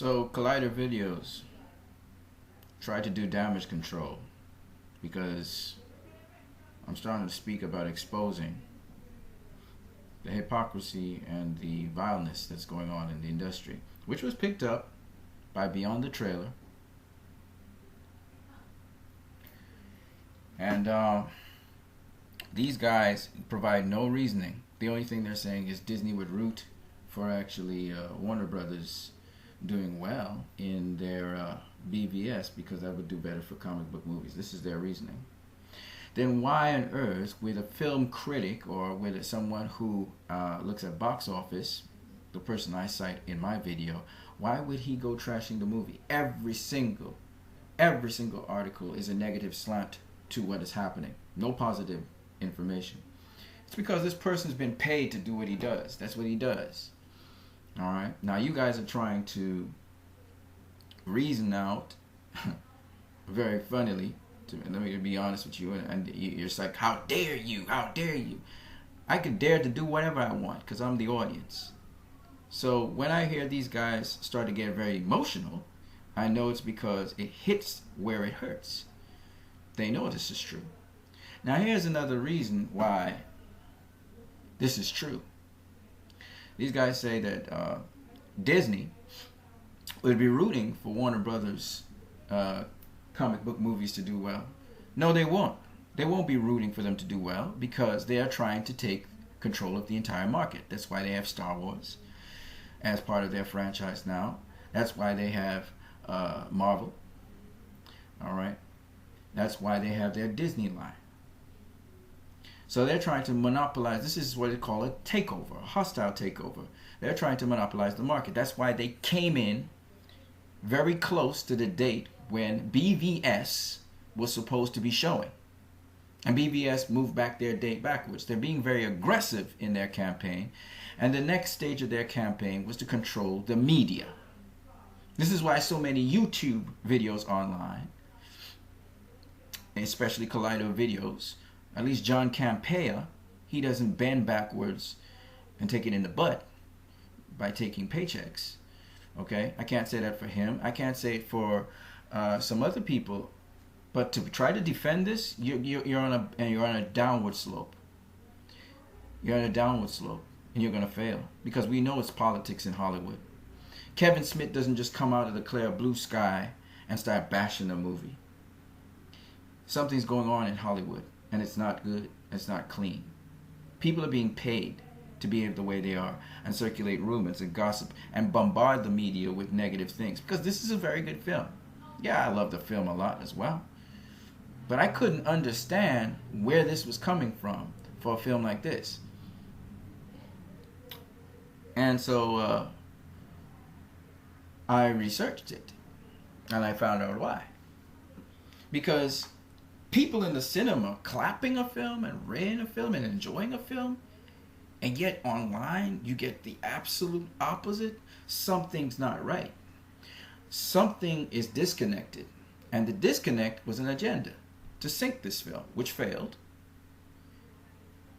So Collider Videos tried to do damage control because I'm starting to speak about exposing the hypocrisy and the vileness that's going on in the industry, which was picked up by Beyond the Trailer. And these guys provide no reasoning. The only thing they're saying is Disney would root for actually Warner Brothers doing well in their BVS because that would do better for comic book movies. This is their reasoning. Then why on earth, with a film critic or with someone who looks at box office, the person I cite in my video, why would he go trashing the movie? Every single article is a negative slant to what is happening. No positive information. It's because this person's been paid to do what he does. That's what he does. All right. Now you guys are trying to reason out, very funnily. Let me be honest with you, and you're just like, how dare you? How dare you? I could dare to do whatever I want because I'm the audience. So when I hear these guys start to get very emotional, I know it's because it hits where it hurts. They know this is true. Now here's another reason why this is true. These guys say that Disney would be rooting for Warner Brothers comic book movies to do well. No, they won't. They won't be rooting for them to do well because they are trying to take control of the entire market. That's why they have Star Wars as part of their franchise now. That's why they have Marvel. All right. That's why they have their Disney line. So they're trying to monopolize. This is what they call a takeover, a hostile takeover. They're trying to monopolize the market. That's why they came in very close to the date when BVS was supposed to be showing. And BVS moved back their date backwards. They're being very aggressive in their campaign. And the next stage of their campaign was to control the media. This is why so many YouTube videos online, especially Collider videos, at least John Campea, he doesn't bend backwards and take it in the butt by taking paychecks. Okay, I can't say that for him. I can't say it for some other people. But to try to defend this, you're on a downward slope. You're on a downward slope, and you're gonna fail because we know it's politics in Hollywood. Kevin Smith doesn't just come out of the clear blue sky and start bashing a movie. Something's going on in Hollywood, and it's not good. It's not clean. People are being paid to behave the way they are and circulate rumors and gossip and bombard the media with negative things because this is a very good film. Yeah, I love the film a lot as well. But I couldn't understand where this was coming from for a film like this. And so I researched it and I found out why. Because people in the cinema clapping a film and rating a film and enjoying a film, and yet online you get the absolute opposite. Something's not right. Something is disconnected. And the disconnect was an agenda to sink this film, which failed.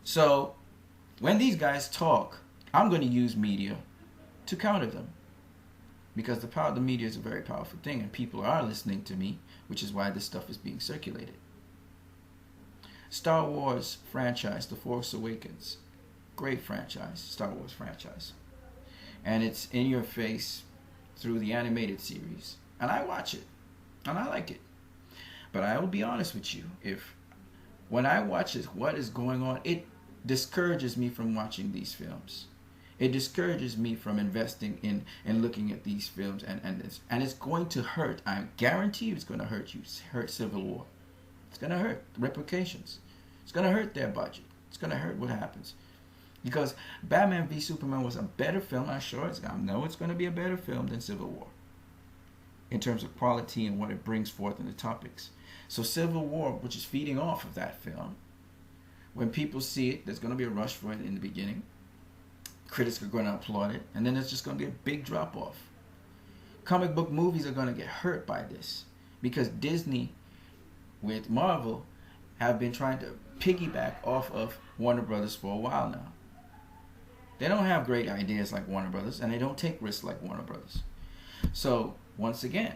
So when these guys talk, I'm going to use media to counter them. Because the power of the media is a very powerful thing, and people are listening to me, which is why this stuff is being circulated. Star Wars franchise, The Force Awakens. Great franchise, Star Wars franchise. And it's in your face through the animated series. And I watch it. And I like it. But I will be honest with you. When I watch it, what is going on, it discourages me from watching these films. It discourages me from investing in and looking at these films. And it's going to hurt. I guarantee you it's going to hurt you. It's hurt Civil War. It's going to hurt the replications. It's going to hurt their budget. It's going to hurt what happens. Because Batman v Superman was a better film. I know it's going to be a better film than Civil War in terms of quality and what it brings forth in the topics. So Civil War, which is feeding off of that film, when people see it, there's going to be a rush for it in the beginning. Critics are going to applaud it, and then there's just going to be a big drop-off. Comic book movies are going to get hurt by this because Disney, with Marvel, have been trying to piggyback off of Warner Brothers for a while now. They don't have great ideas like Warner Brothers, and they don't take risks like Warner Brothers. So once again,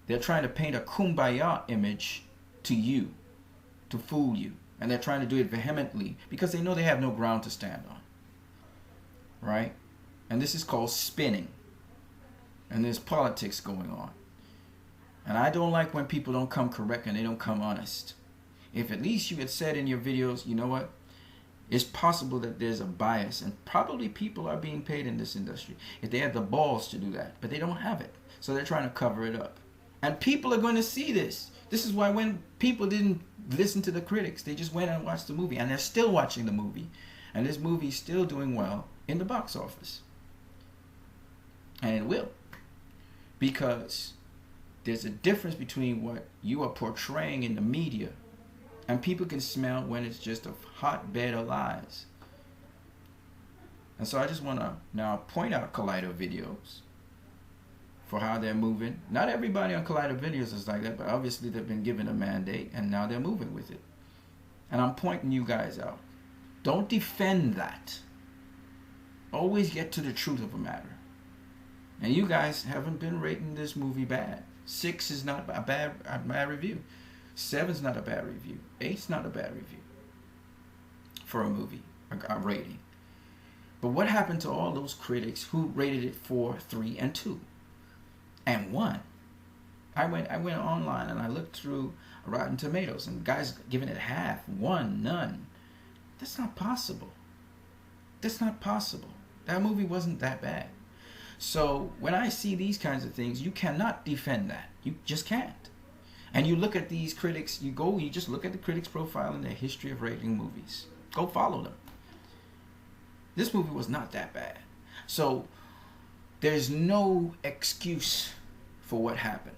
they're trying to paint a kumbaya image to you, to fool you. And they're trying to do it vehemently because they know they have no ground to stand on. Right? And this is called spinning. And there's politics going on. And I don't like when people don't come correct and they don't come honest. If at least you had said in your videos, you know what? It's possible that there's a bias, and probably people are being paid in this industry if they had the balls to do that, but they don't have it. So they're trying to cover it up. And people are going to see this. This is why when people didn't listen to the critics, they just went and watched the movie, and they're still watching the movie. And this movie is still doing well in the box office. And it will. Because there's a difference between what you are portraying in the media, and people can smell when it's just a hotbed of lies. And so I just want to now point out Collider videos for how they're moving. Not everybody on Collider videos is like that, but obviously they've been given a mandate and now they're moving with it. And I'm pointing you guys out. Don't defend that. Always get to the truth of a matter. And you guys haven't been rating this movie bad. 6 is not a bad review. 7's not a bad review. 8's not a bad review for a movie, a rating. But what happened to all those critics who rated it 4, 3, and 2, and 1? I went online and I looked through Rotten Tomatoes, and guys giving it half, 1, none. That's not possible. That's not possible. That movie wasn't that bad. So when I see these kinds of things, you cannot defend that. You just can't. And you look at these critics, you just look at the critics' profile and their history of rating movies. Go follow them. This movie was not that bad. So there's no excuse for what happened.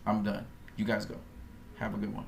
I'm done. You guys go. Have a good one.